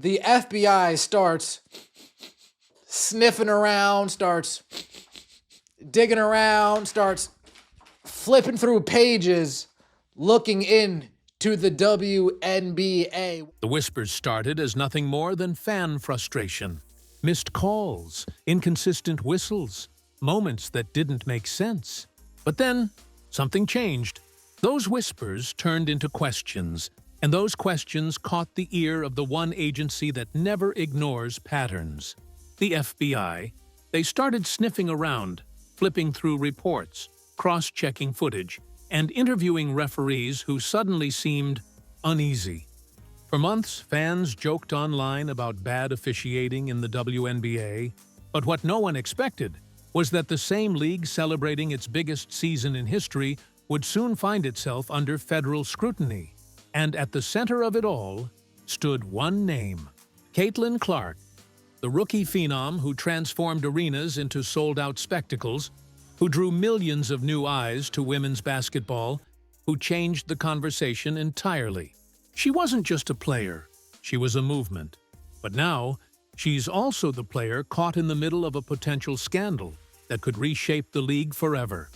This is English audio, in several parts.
the FBI starts sniffing around, starts digging around, starts flipping through pages, looking into the WNBA. The whispers started as nothing more than fan frustration. Missed calls, inconsistent whistles, moments that didn't make sense. But then, something changed. Those whispers turned into questions, and those questions caught the ear of the one agency that never ignores patterns. The FBI. They started sniffing around, flipping through reports, cross-checking footage, and interviewing referees who suddenly seemed uneasy. For months, fans joked online about bad officiating in the WNBA, but what no one expected was that the same league celebrating its biggest season in history would soon find itself under federal scrutiny. And at the center of it all stood one name: Caitlin Clark, the rookie phenom who transformed arenas into sold-out spectacles, who drew millions of new eyes to women's basketball, who changed the conversation entirely. She wasn't just a player, she was a movement. But now, she's also the player caught in the middle of a potential scandal that could reshape the league forever.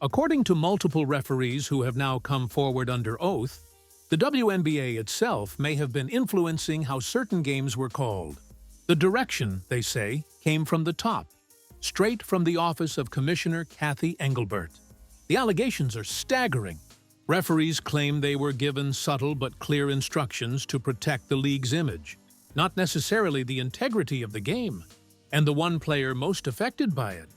According to multiple referees who have now come forward under oath, the WNBA itself may have been influencing how certain games were called. The direction, they say, came from the top, straight from the office of Commissioner Cathy Engelbert. The allegations are staggering. Referees claim they were given subtle but clear instructions to protect the league's image, not necessarily the integrity of the game, and the one player most affected by it,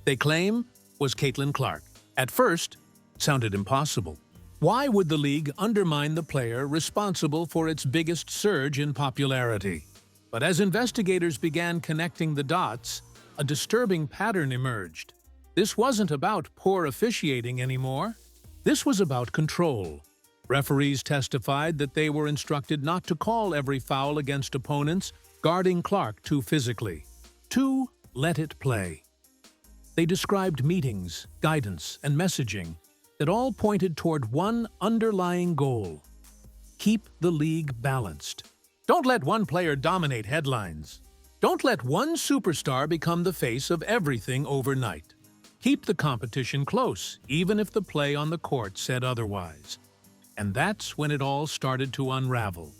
they claim, was Caitlin Clark. At first, it sounded impossible. Why would the league undermine the player responsible for its biggest surge in popularity? But as investigators began connecting the dots, a disturbing pattern emerged. This wasn't about poor officiating anymore. This was about control. Referees testified that they were instructed not to call every foul against opponents, guarding Clark too physically. To let it play. They described meetings, guidance, and messaging that all pointed toward one underlying goal: keep the league balanced. Don't let one player dominate headlines. Don't let one superstar become the face of everything overnight. Keep the competition close, even if the play on the court said otherwise. And that's when it all started to unravel.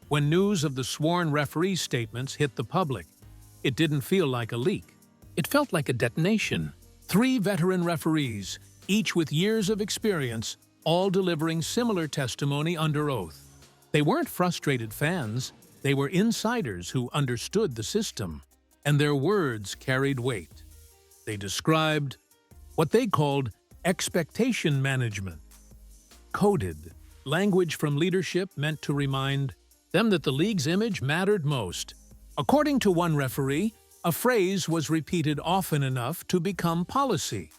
When news of the sworn referee statements hit the public, it didn't feel like a leak. It felt like a detonation. 3 veteran referees, each with years of experience, all delivering similar testimony under oath. They weren't frustrated fans, they were insiders who understood the system, and their words carried weight. They described what they called expectation management. Coded language from leadership meant to remind them that the league's image mattered most. According to one referee, a phrase was repeated often enough to become policy.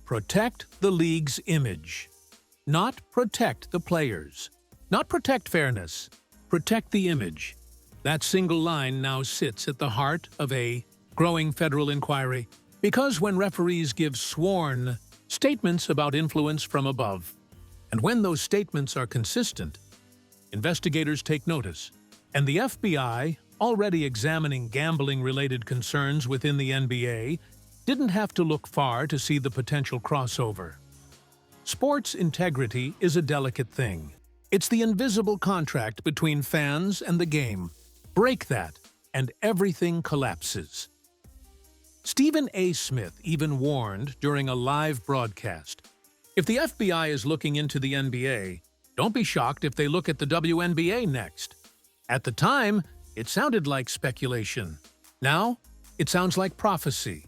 Protect the league's image. Not protect the players. Not protect fairness. Protect the image. That single line now sits at the heart of a growing federal inquiry, because when referees give sworn statements about influence from above, and when those statements are consistent, investigators take notice, and the FBI, already examining gambling-related concerns within the NBA, didn't have to look far to see the potential crossover. Sports integrity is a delicate thing. It's the invisible contract between fans and the game. Break that, and everything collapses. Stephen A. Smith even warned during a live broadcast, if the FBI is looking into the NBA, don't be shocked if they look at the WNBA next. At the time, it sounded like speculation. Now, it sounds like prophecy.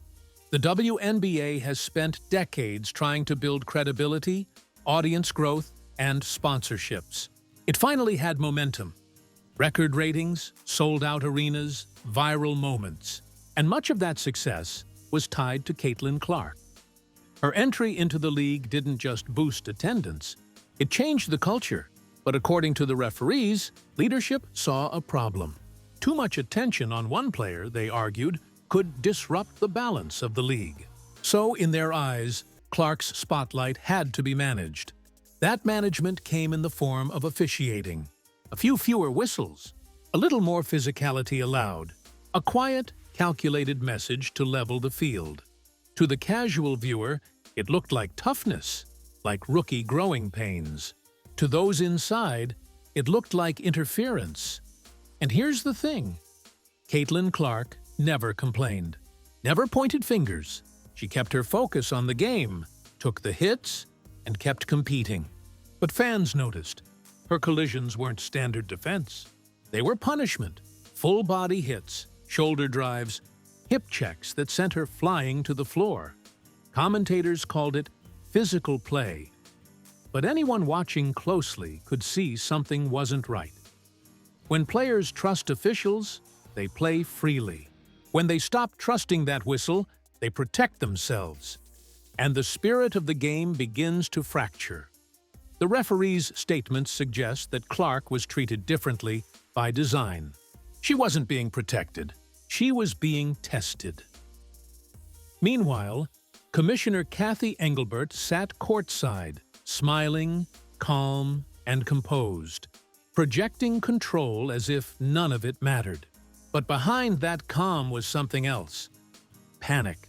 The WNBA has spent decades trying to build credibility, audience growth, and sponsorships. It finally had momentum. Record ratings, sold-out arenas, viral moments. And much of that success was tied to Caitlin Clark. Her entry into the league didn't just boost attendance, it changed the culture. But according to the referees, leadership saw a problem. Too much attention on one player, they argued, could disrupt the balance of the league. So, in their eyes, Clark's spotlight had to be managed. That management came in the form of officiating. A few fewer whistles, A little more physicality allowed. A quiet, calculated message to level the field. To the casual viewer, it looked like toughness, like rookie growing pains. To those inside, it looked like interference. And here's the thing. Caitlin Clark never complained, never pointed fingers. She kept her focus on the game, took the hits, and kept competing. But fans noticed. Her collisions weren't standard defense. They were punishment, full-body hits, shoulder drives, hip checks that sent her flying to the floor. Commentators called it physical play. But anyone watching closely could see something wasn't right. When players trust officials, they play freely. When they stop trusting that whistle, they protect themselves. And the spirit of the game begins to fracture. The referee's statements suggest that Clark was treated differently by design. She wasn't being protected. She was being tested. Meanwhile, Commissioner Cathy Engelbert sat courtside, smiling, calm, and composed, projecting control as if none of it mattered. But behind that calm was something else. Panic.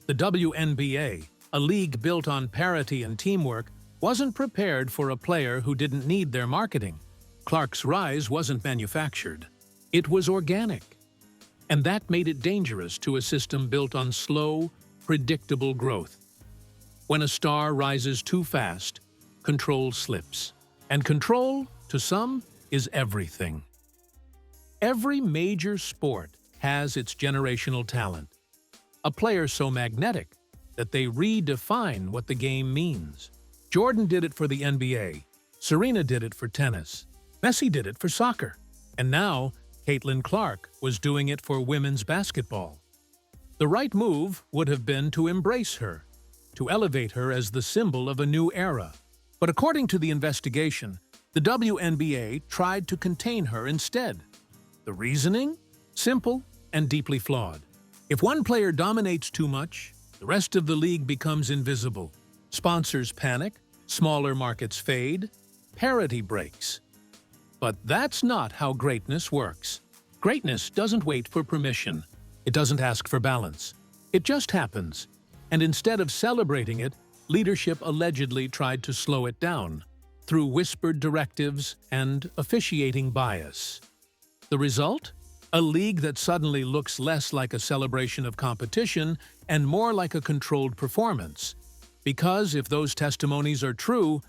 The WNBA, a league built on parity and teamwork, wasn't prepared for a player who didn't need their marketing. Clark's rise wasn't manufactured. It was organic. And that made it dangerous to a system built on slow, predictable growth. When a star rises too fast, control slips. And control, to some, is everything. Every major sport has its generational talent. A player so magnetic that they redefine what the game means. Jordan did it for the NBA. Serena did it for tennis. Messi did it for soccer. And now, Caitlin Clark was doing it for women's basketball. The right move would have been to embrace her, to elevate her as the symbol of a new era. But according to the investigation, the WNBA tried to contain her instead. The reasoning? Simple and deeply flawed. If one player dominates too much, the rest of the league becomes invisible. Sponsors panic, smaller markets fade, parity breaks. But that's not how greatness works. Greatness doesn't wait for permission. It doesn't ask for balance. It just happens. And instead of celebrating it, leadership allegedly tried to slow it down through whispered directives and officiating bias. The result? A league that suddenly looks less like a celebration of competition and more like a controlled performance. Because if those testimonies are true,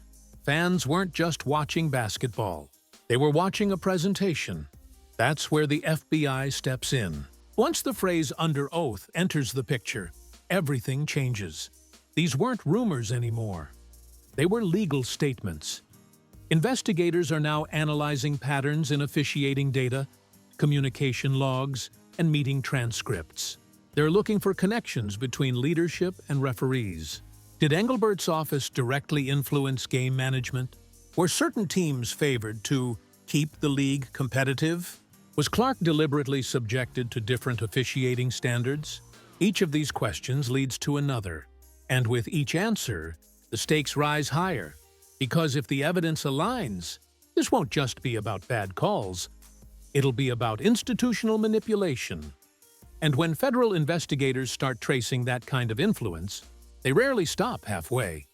fans weren't just watching basketball. They were watching a presentation. That's where the FBI steps in. Once the phrase "under oath" enters the picture, everything changes. These weren't rumors anymore. They were legal statements. Investigators are now analyzing patterns in officiating data, communication logs, and meeting transcripts. They're looking for connections between leadership and referees. Did Engelbert's office directly influence game management? Were certain teams favored to keep the league competitive? Was Clark deliberately subjected to different officiating standards? Each of these questions leads to another. And with each answer, the stakes rise higher. Because if the evidence aligns, this won't just be about bad calls. It'll be about institutional manipulation. And when federal investigators start tracing that kind of influence, they rarely stop halfway.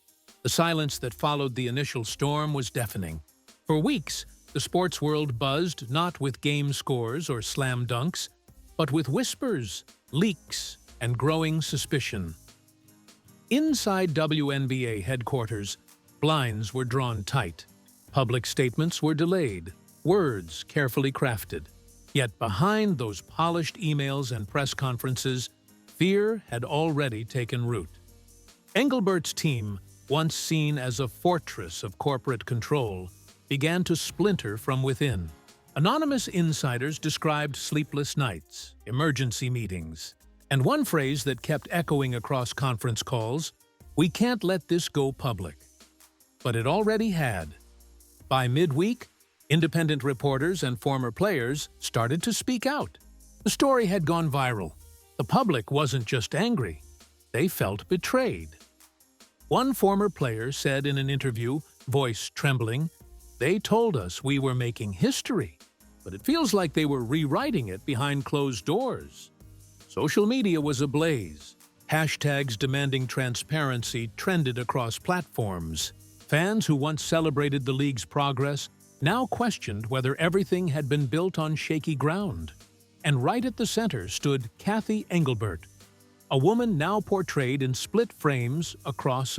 The silence that followed the initial storm was deafening. For weeks, the sports world buzzed not with game scores or slam dunks, but with whispers, leaks, and growing suspicion. Inside WNBA headquarters, blinds were drawn tight. Public statements were delayed, words carefully crafted. Yet behind those polished emails and press conferences, fear had already taken root. Engelbert's team, once seen as a fortress of corporate control, began to splinter from within. Anonymous insiders described sleepless nights, emergency meetings, and one phrase that kept echoing across conference calls: "We can't let this go public." But it already had. By midweek, independent reporters and former players started to speak out. The story had gone viral. The public wasn't just angry. They felt betrayed. One former player said in an interview, voice trembling, "They told us we were making history. but it feels like they were rewriting it behind closed doors. Social media was ablaze. Hashtags demanding transparency trended across platforms. Fans who once celebrated the league's progress now questioned whether everything had been built on shaky ground. And right at the center stood Cathy Engelbert, a woman now portrayed in split frames across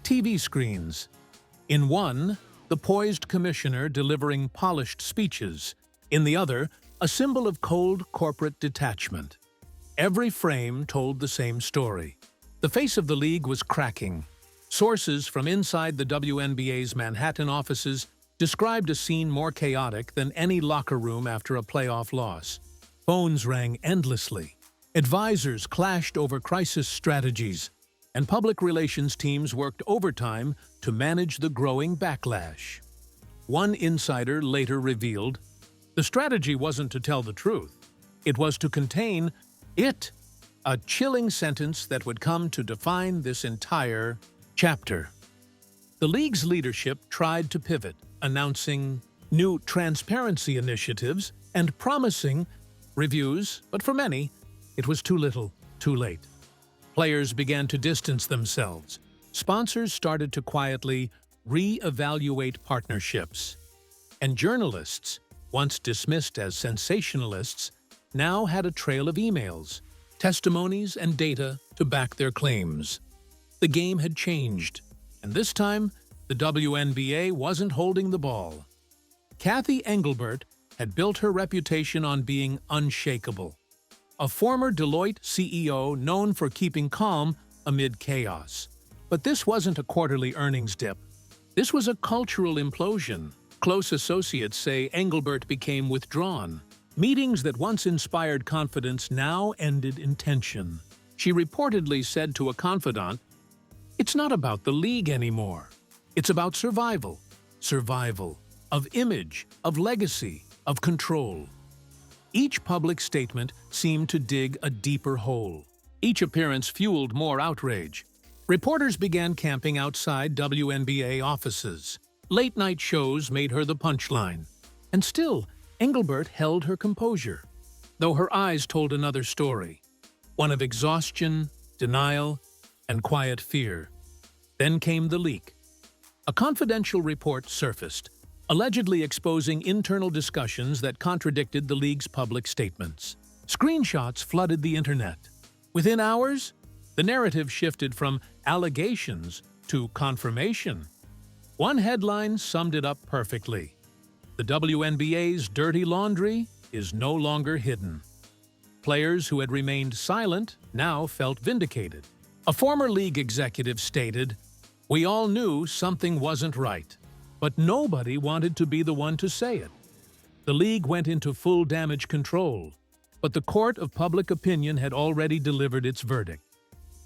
TV screens. In one, the poised commissioner delivering polished speeches. In the other, a symbol of cold corporate detachment. Every frame told the same story. The face of the league was cracking. Sources from inside the WNBA's Manhattan offices described a scene more chaotic than any locker room after a playoff loss. Phones rang endlessly. Advisors clashed over crisis strategies, and public relations teams worked overtime to manage the growing backlash. One insider later revealed, the strategy wasn't to tell the truth. It was to contain it, a chilling sentence that would come to define this entire chapter. The league's leadership tried to pivot, announcing new transparency initiatives and promising reviews, but for many, it was too little, too late. Players began to distance themselves. Sponsors started to quietly re-evaluate partnerships. And journalists, once dismissed as sensationalists, now had a trail of emails, testimonies, and data to back their claims. The game had changed, and this time, the WNBA wasn't holding the ball. Cathy Engelbert had built her reputation on being unshakable. A former Deloitte CEO known for keeping calm amid chaos. But this wasn't a quarterly earnings dip. This was a cultural implosion. Close associates say Engelbert became withdrawn. Meetings that once inspired confidence now ended in tension. She reportedly said to a confidant, "It's not about the league anymore. It's about survival. Survival. Of image, of legacy, of control." Each public statement seemed to dig a deeper hole. Each appearance fueled more outrage. Reporters began camping outside WNBA offices. Late-night shows made her the punchline. And still, Engelbert held her composure, though her eyes told another story, one of exhaustion, denial, and quiet fear. Then came the leak. A confidential report surfaced, allegedly exposing internal discussions that contradicted the league's public statements. Screenshots flooded the internet. Within hours, the narrative shifted from allegations to confirmation. One headline summed it up perfectly. The WNBA's dirty laundry is no longer hidden. Players who had remained silent now felt vindicated. A former league executive stated, "We all knew something wasn't right, but nobody wanted to be the one to say it." The league went into full damage control, but the court of public opinion had already delivered its verdict.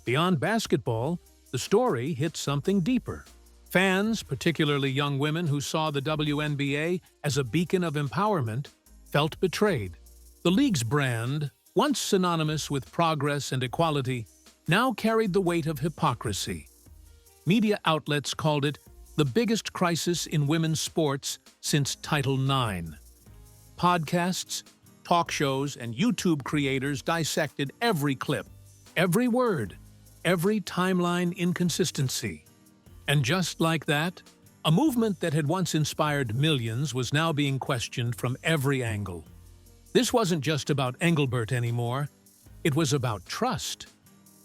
Beyond basketball, the story hit something deeper. Fans, particularly young women who saw the WNBA as a beacon of empowerment, felt betrayed. The league's brand, once synonymous with progress and equality, now carried the weight of hypocrisy. Media outlets called it the biggest crisis in women's sports since Title IX. Podcasts, talk shows, and YouTube creators dissected every clip, every word, every timeline inconsistency. And just like that, a movement that had once inspired millions was now being questioned from every angle. This wasn't just about Engelbert anymore. It was about trust.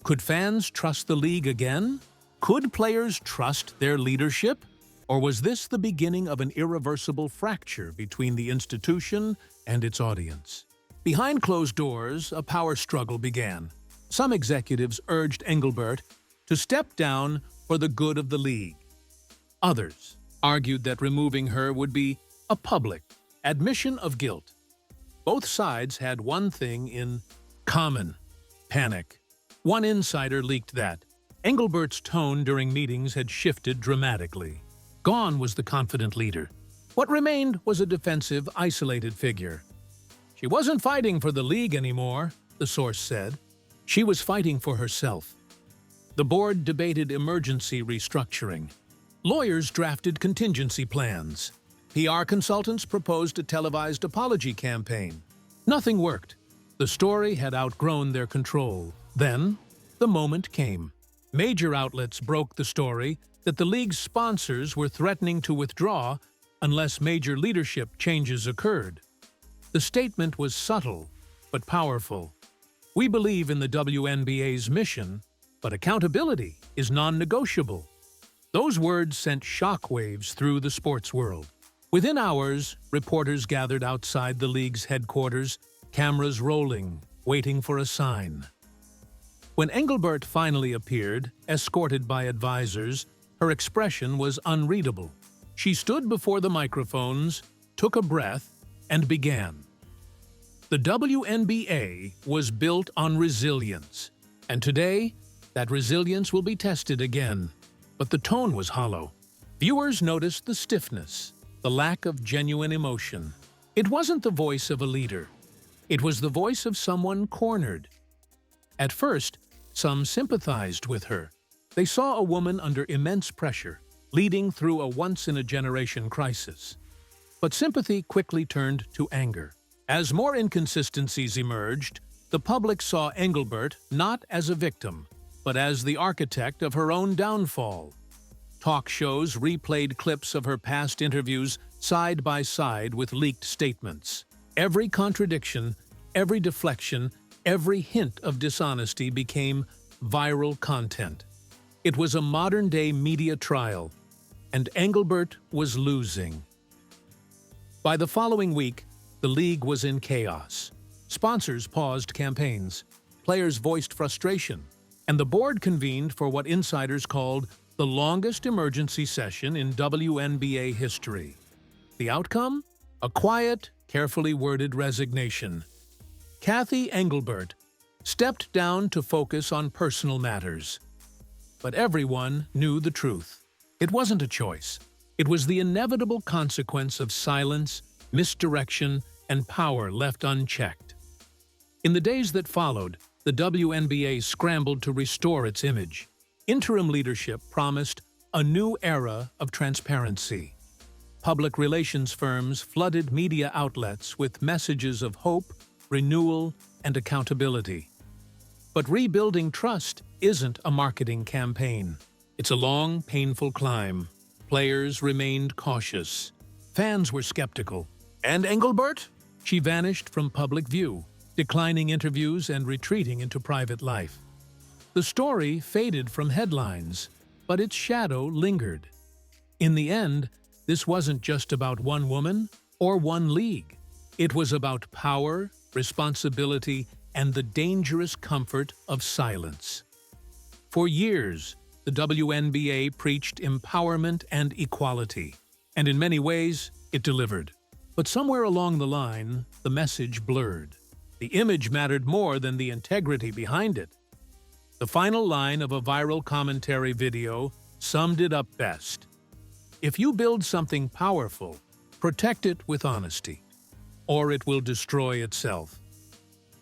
Could fans trust the league again? Could players trust their leadership? Or was this the beginning of an irreversible fracture between the institution and its audience? Behind closed doors, a power struggle began. Some executives urged Engelbert to step down for the good of the league. Others argued that removing her would be a public admission of guilt. Both sides had one thing in common: panic. One insider leaked that Engelbert's tone during meetings had shifted dramatically. Gone was the confident leader. What remained was a defensive, isolated figure. She wasn't fighting for the league anymore, the source said. She was fighting for herself. The board debated emergency restructuring. Lawyers drafted contingency plans. PR consultants proposed a televised apology campaign. Nothing worked. The story had outgrown their control. Then, the moment came. Major outlets broke the story that the league's sponsors were threatening to withdraw unless major leadership changes occurred. The statement was subtle, but powerful. We believe in the WNBA's mission, but accountability is non-negotiable. Those words sent shockwaves through the sports world. Within hours, reporters gathered outside the league's headquarters, cameras rolling, waiting for a sign. When Engelbert finally appeared, escorted by advisors, her expression was unreadable. She stood before the microphones, took a breath, and began. The WNBA was built on resilience, and today, that resilience will be tested again. But the tone was hollow. Viewers noticed the stiffness, the lack of genuine emotion. It wasn't the voice of a leader. It was the voice of someone cornered. At first, some sympathized with her. They saw a woman under immense pressure, leading through a once-in-a-generation crisis. But sympathy quickly turned to anger. As more inconsistencies emerged, the public saw Engelbert not as a victim, but as the architect of her own downfall. Talk shows replayed clips of her past interviews side by side with leaked statements. Every contradiction, every deflection, every hint of dishonesty became viral content. It was a modern-day media trial, and Engelbert was losing. By the following week, the league was in chaos. Sponsors paused campaigns, players voiced frustration, and the board convened for what insiders called the longest emergency session in WNBA history. The outcome? A quiet, carefully worded resignation. Cathy Engelbert stepped down to focus on personal matters. But everyone knew the truth. It wasn't a choice. It was the inevitable consequence of silence, misdirection, and power left unchecked. In the days that followed, the WNBA scrambled to restore its image. Interim leadership promised a new era of transparency. Public relations firms flooded media outlets with messages of hope, renewal, and accountability. But rebuilding trust isn't a marketing campaign. It's a long, painful climb. Players remained cautious. Fans were skeptical. And Engelbert? She vanished from public view, declining interviews and retreating into private life. The story faded from headlines, but its shadow lingered. In the end, this wasn't just about one woman or one league. It was about power, responsibility, and the dangerous comfort of silence. For years, the WNBA preached empowerment and equality, and in many ways, it delivered. But somewhere along the line, the message blurred. The image mattered more than the integrity behind it. The final line of a viral commentary video summed it up best. If you build something powerful, protect it with honesty, or it will destroy itself.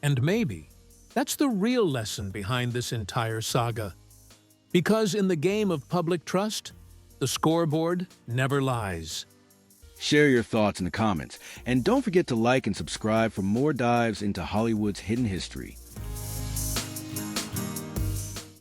And maybe that's the real lesson behind this entire saga. Because in the game of public trust, the scoreboard never lies. Share your thoughts in the comments, and don't forget to like and subscribe for more dives into Hollywood's hidden history.